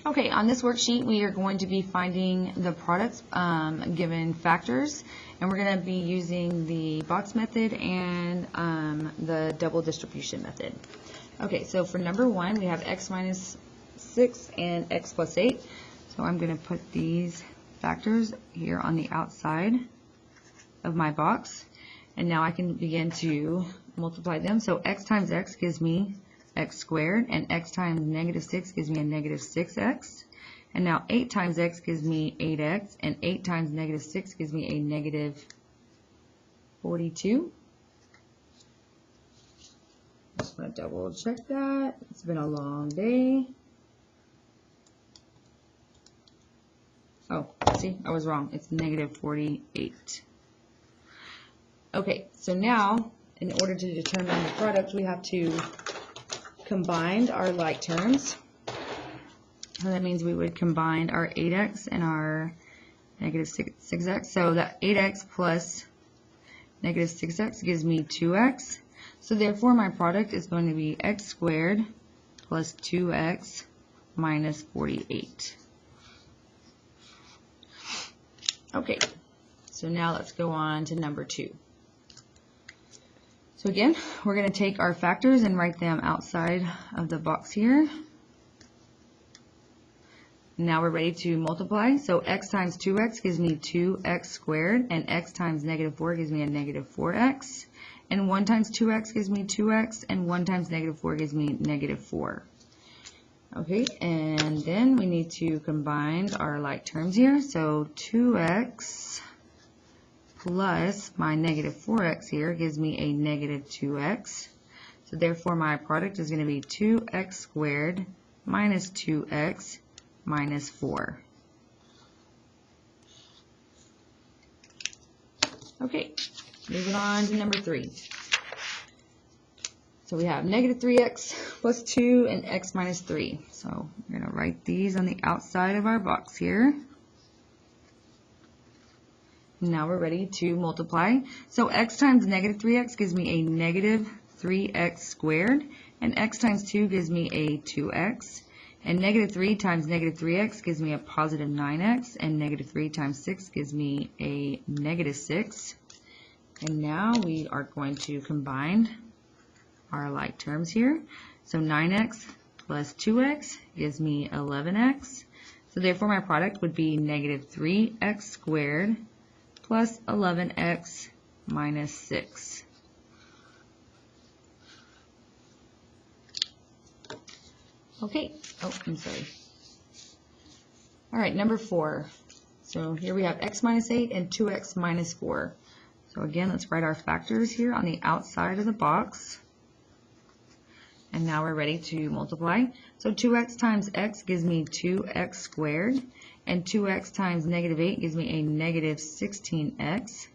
Okay, on this worksheet we are going to be finding the products given factors, and we're going to be using the box method and the double distribution method. Okay, so for number 1 we have x minus 6 and x plus 8. So I'm going to put these factors here on the outside of my box, and now I can begin to multiply them. So x times x gives me x squared, and x times negative 6 gives me a negative 6x. And now 8 times x gives me 8x, and 8 times negative 6 gives me a negative 42. Just want to double check that. It's been a long day. Oh, see, I was wrong. It's negative 48. Okay, so now in order to determine the product, we have to combine our like terms. So that means we would combine our 8x and our negative 6x. So that 8x plus negative 6x gives me 2x. So therefore my product is going to be x squared plus 2x minus 48. Okay, so now let's go on to number 2. So again, we're going to take our factors and write them outside of the box here. Now we're ready to multiply. So x times 2x gives me 2x squared, and x times negative 4 gives me a negative 4x. And 1 times 2x gives me 2x, and 1 times negative 4 gives me negative 4. Okay, and then we need to combine our like terms here. So 2x plus my negative 4x here gives me a negative 2x. So therefore my product is going to be 2x squared minus 2x minus 4. Okay, moving on to number 3. So we have negative 3x plus 2 and x minus 3. So we're going to write these on the outside of our box here. Now we're ready to multiply. So x times negative 3x gives me a negative 3x squared, and x times 2 gives me a 2x. And negative 3 times negative 3x gives me a positive 9x, and negative 3 times 6 gives me a negative 6. And now we are going to combine our like terms here. So 9x plus 2x gives me 11x. So therefore my product would be negative 3x squared plus 11x minus 6. Okay, oh, I'm sorry. All right, number 4. So here we have x minus 8 and 2x minus 4. So again, let's write our factors here on the outside of the box. And now we're ready to multiply. So 2x times x gives me 2x squared, and 2x times negative 8 gives me a negative 16x.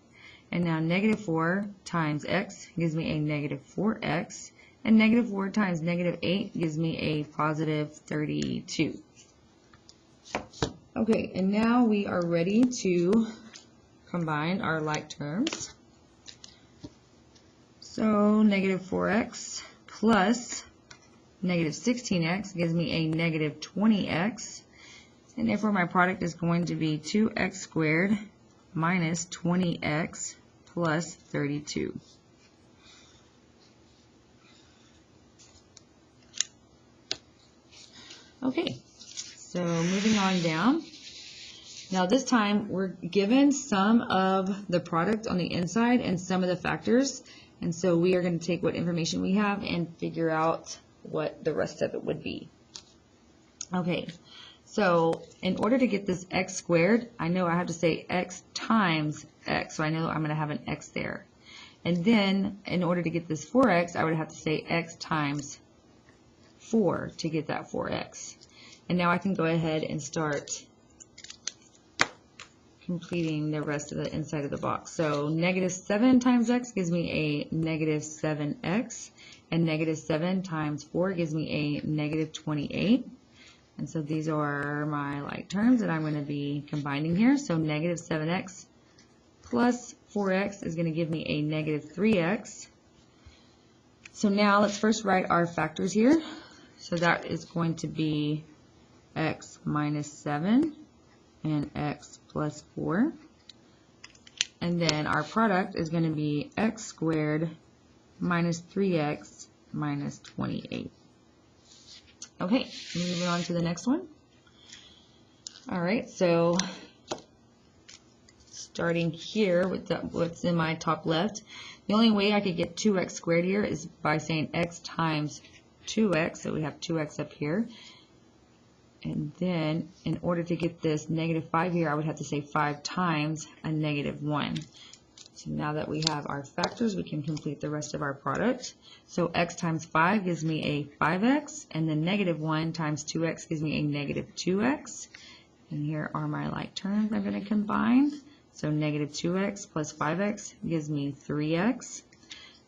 And now negative 4 times x gives me a negative 4x, and negative 4 times negative 8 gives me a positive 32. Okay, and now we are ready to combine our like terms. So negative 4x plus negative 16x gives me a negative 20x, and therefore my product is going to be 2x squared minus 20x plus 32. Okay, so moving on down. Now this time we're given some of the product on the inside and some of the factors, and so we are going to take what information we have and figure out what the rest of it would be. Okay, so in order to get this x squared, I know I have to say x times x, so I know I'm going to have an x there. And then in order to get this 4x, I would have to say x times 4 to get that 4x. And now I can go ahead and start completing the rest of the inside of the box. So negative 7 times x gives me a negative 7x, and negative 7 times 4 gives me a negative 28. And so these are my like terms that I'm going to be combining here. So negative 7x plus 4x is going to give me a negative 3x. So now let's first write our factors here. So that is going to be x minus 7 and x plus 4. And then our product is going to be x squared minus 3x minus 28. Okay, moving on to the next one. All right, so starting here with what's in my top left, the only way I could get 2x squared here is by saying x times 2x, so we have 2x up here. And then in order to get this negative 5 here, I would have to say 5 times a negative 1. So now that we have our factors, we can complete the rest of our product. So x times 5 gives me a 5x, and then negative 1 times 2x gives me a negative 2x. And here are my like terms I'm going to combine. So negative 2x plus 5x gives me 3x.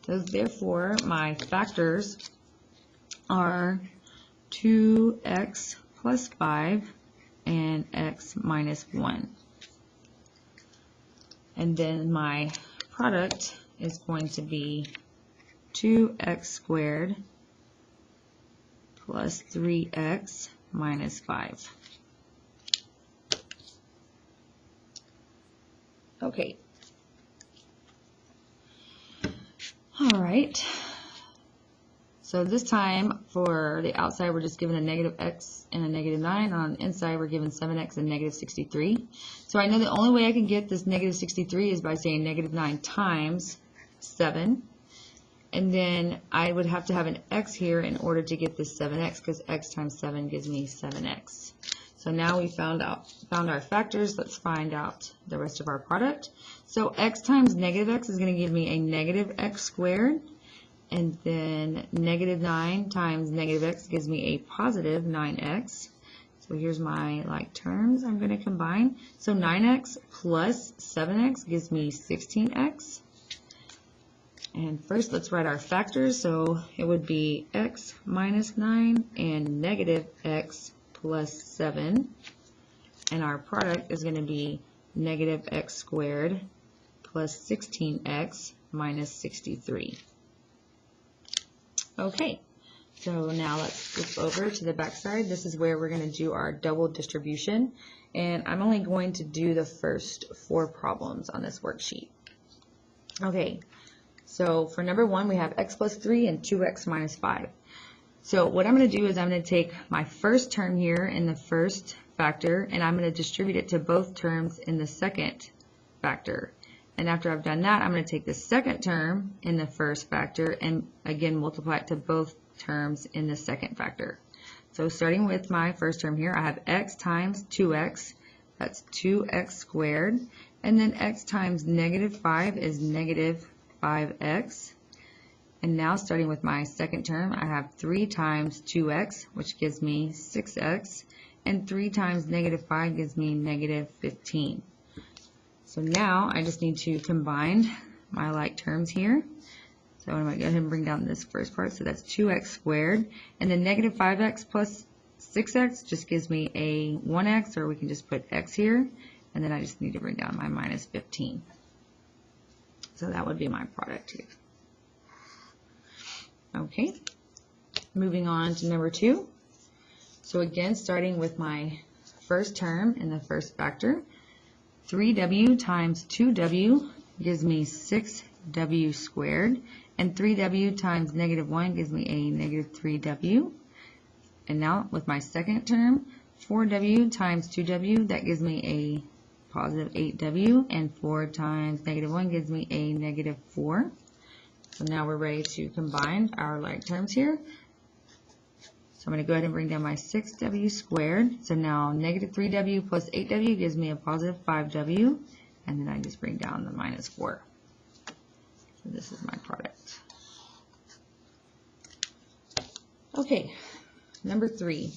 So therefore, my factors are 2x plus 5 and x minus 1. And then my product is going to be 2x squared plus 3x minus 5. Okay. All right. So this time for the outside, we're just given a negative x and a negative 9. On the inside, we're given 7x and negative 63. So I know the only way I can get this negative 63 is by saying negative 9 times 7. And then I would have to have an x here in order to get this 7x, because x times 7 gives me 7x. So now we found our factors. Let's find out the rest of our product. So x times negative x is going to give me a negative x squared. And then negative 9 times negative x gives me a positive 9x. So here's my like terms I'm going to combine. So 9x plus 7x gives me 16x. And first let's write our factors. So it would be x minus 9 and negative x plus 7. And our product is going to be negative x squared plus 16x minus 63. Okay, so now let's flip over to the back side. This is where we're going to do our double distribution, and I'm only going to do the first 4 problems on this worksheet. Okay, so for number 1, we have x plus 3 and 2x minus 5. So what I'm going to do is I'm going to take my first term here in the first factor, and I'm going to distribute it to both terms in the second factor. And after I've done that, I'm going to take the second term in the first factor and again multiply it to both terms in the second factor. So starting with my first term here, I have x times 2x, that's 2x squared, and then x times negative 5 is negative 5x. And now starting with my second term, I have 3 times 2x, which gives me 6x, and 3 times negative 5 gives me negative 15. So now I just need to combine my like terms here. So I'm going to go ahead and bring down this first part. So that's 2x squared. And then negative 5x plus 6x just gives me a 1x, or we can just put x here. And then I just need to bring down my minus 15. So that would be my product here. Okay, moving on to number 2. So again, starting with my first term in the first factor, 3w times 2w gives me 6w squared, and 3w times negative 1 gives me a negative 3w. And now with my second term, 4w times 2w, that gives me a positive 8w, and 4 times negative 1 gives me a negative 4. So now we're ready to combine our like terms here. So I'm going to go ahead and bring down my 6w squared. So now negative 3w plus 8w gives me a positive 5w. And then I just bring down the minus 4. So this is my product. Okay, number 3.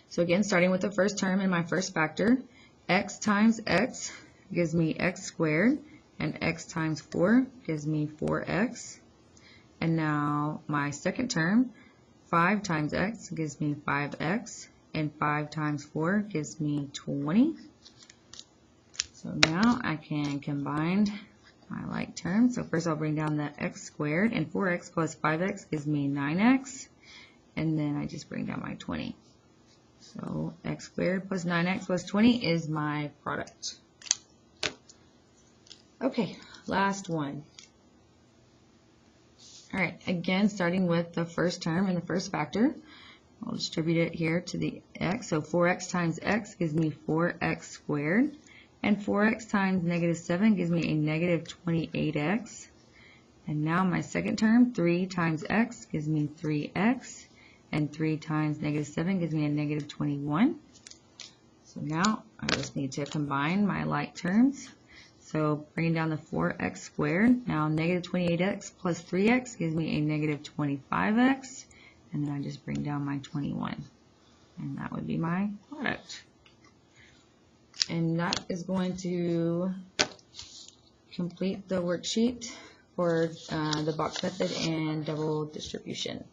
So again, starting with the first term in my first factor, x times x gives me x squared. And x times 4 gives me 4x. And now my second term, 5 times x gives me 5x, and 5 times 4 gives me 20. So now I can combine my like terms. So first I'll bring down the x squared, and 4x plus 5x gives me 9x, and then I just bring down my 20. So x squared plus 9x plus 20 is my product. Okay, last one. All right, again, starting with the first term and the first factor, I'll distribute it here to the x. So 4x times x gives me 4x squared. And 4x times negative 7 gives me a negative 28x. And now my second term, 3 times x gives me 3x. And 3 times negative 7 gives me a negative 21. So now I just need to combine my like terms. So bringing down the 4x squared, now negative 28x plus 3x gives me a negative 25x, and then I just bring down my 21. And that would be my product. And that is going to complete the worksheet for the box method and double distribution.